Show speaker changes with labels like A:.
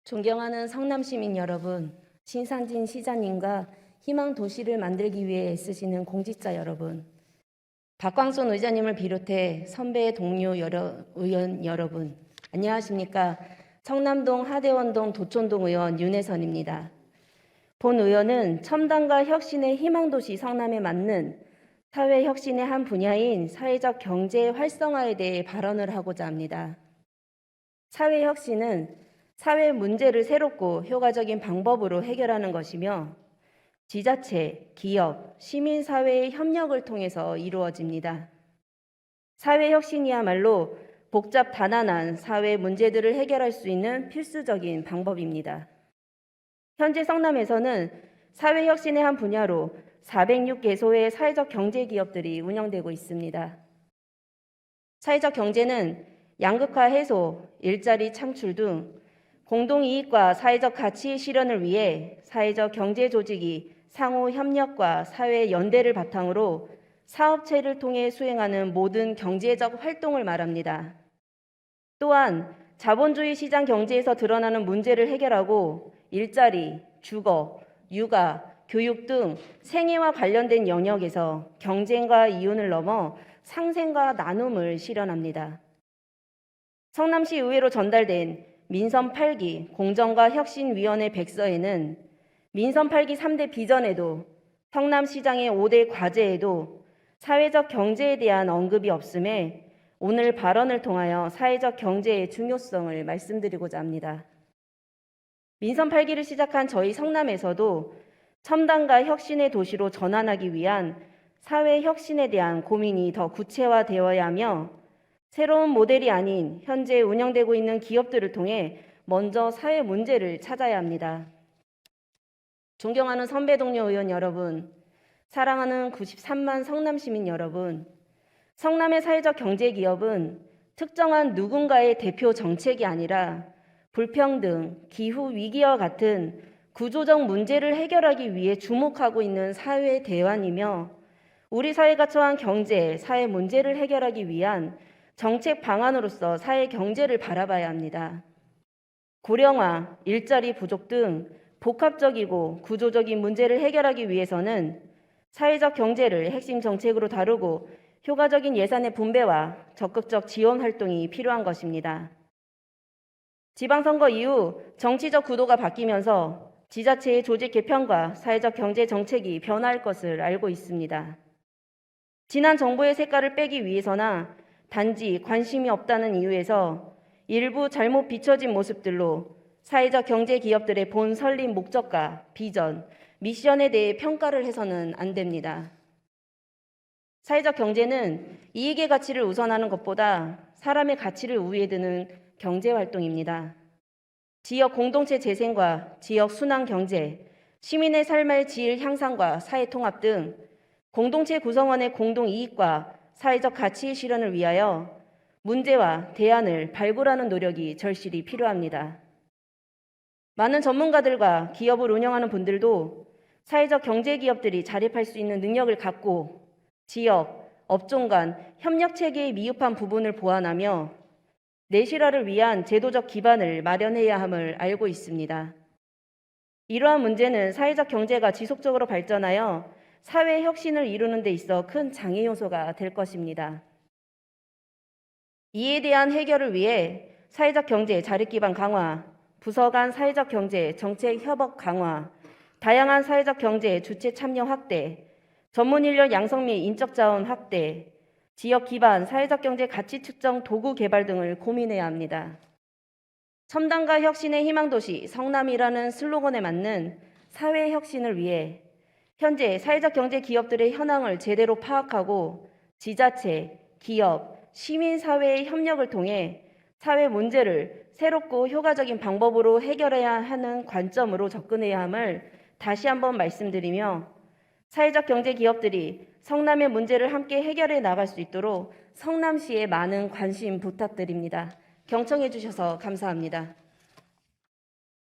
A: 존경하는 성남시민 여러분, 신상진 시장님과 희망도시를 만들기 위해 애쓰시는 공직자 여러분, 박광선 의장님을 비롯해 선배 동료 의원 여러분, 안녕하십니까? 청남동 하대원동 도촌동 의원 윤혜선입니다. 본 의원은 첨단과 혁신의 희망도시 성남에 맞는 사회혁신의 한 분야인 사회적 경제 활성화에 대해 발언을 하고자 합니다. 사회혁신은 사회 문제를 새롭고 효과적인 방법으로 해결하는 것이며 지자체, 기업, 시민사회의 협력을 통해서 이루어집니다. 사회혁신이야말로 복잡 다난한 사회 문제들을 해결할 수 있는 필수적인 방법입니다. 현재 성남에서는 사회혁신의 한 분야로 406개소의 사회적 경제기업들이 운영되고 있습니다. 사회적 경제는 양극화 해소, 일자리 창출 등 공동이익과 사회적 가치 실현을 위해 사회적 경제 조직이 상호 협력과 사회 연대를 바탕으로 사업체를 통해 수행하는 모든 경제적 활동을 말합니다. 또한 자본주의 시장 경제에서 드러나는 문제를 해결하고 일자리, 주거, 육아, 교육 등 생애와 관련된 영역에서 경쟁과 이윤을 넘어 상생과 나눔을 실현합니다. 성남시 의회로 전달된 민선 8기 공정과 혁신위원회 백서에는 민선 8기 3대 비전에도 성남시장의 5대 과제에도 사회적 경제에 대한 언급이 없음에 오늘 발언을 통하여 사회적 경제의 중요성을 말씀드리고자 합니다. 민선 8기를 시작한 저희 성남에서도 첨단과 혁신의 도시로 전환하기 위한 사회 혁신에 대한 고민이 더 구체화되어야 하며 새로운 모델이 아닌 현재 운영되고 있는 기업들을 통해 먼저 사회 문제를 찾아야 합니다. 존경하는 선배 동료 의원 여러분, 사랑하는 93만 성남시민 여러분, 성남의 사회적 경제기업은 특정한 누군가의 대표 정책이 아니라 불평등, 기후위기와 같은 구조적 문제를 해결하기 위해 주목하고 있는 사회 대안이며 우리 사회가 처한 경제, 사회 문제를 해결하기 위한 정책 방안으로서 사회 경제를 바라봐야 합니다. 고령화, 일자리 부족 등 복합적이고 구조적인 문제를 해결하기 위해서는 사회적 경제를 핵심 정책으로 다루고 효과적인 예산의 분배와 적극적 지원 활동이 필요한 것입니다. 지방선거 이후 정치적 구도가 바뀌면서 지자체의 조직 개편과 사회적 경제 정책이 변화할 것을 알고 있습니다. 지난 정부의 색깔을 빼기 위해서나 단지 관심이 없다는 이유에서 일부 잘못 비춰진 모습들로 사회적 경제 기업들의 본 설립 목적과 비전, 미션에 대해 평가를 해서는 안 됩니다. 사회적 경제는 이익의 가치를 우선하는 것보다 사람의 가치를 우위에 두는 경제활동입니다. 지역 공동체 재생과 지역 순환 경제, 시민의 삶의 질 향상과 사회 통합 등 공동체 구성원의 공동 이익과 사회적 가치 실현을 위하여 문제와 대안을 발굴하는 노력이 절실히 필요합니다. 많은 전문가들과 기업을 운영하는 분들도 사회적 경제기업들이 자립할 수 있는 능력을 갖고 지역, 업종 간 협력 체계의 미흡한 부분을 보완하며 내실화를 위한 제도적 기반을 마련해야 함을 알고 있습니다. 이러한 문제는 사회적 경제가 지속적으로 발전하여 사회 혁신을 이루는 데 있어 큰 장애 요소가 될 것입니다. 이에 대한 해결을 위해 사회적 경제 자립 기반 강화, 부서 간 사회적 경제 정책 협업 강화, 다양한 사회적 경제 주체 참여 확대, 전문 인력 양성 및 인적 자원 확대, 지역 기반 사회적 경제 가치 측정 도구 개발 등을 고민해야 합니다. 첨단과 혁신의 희망도시 성남이라는 슬로건에 맞는 사회 혁신을 위해 현재 사회적 경제 기업들의 현황을 제대로 파악하고 지자체, 기업, 시민사회의 협력을 통해 사회 문제를 새롭고 효과적인 방법으로 해결해야 하는 관점으로 접근해야 함을 다시 한번 말씀드리며 사회적 경제 기업들이 성남의 문제를 함께 해결해 나갈 수 있도록 성남시에 많은 관심 부탁드립니다. 경청해 주셔서 감사합니다.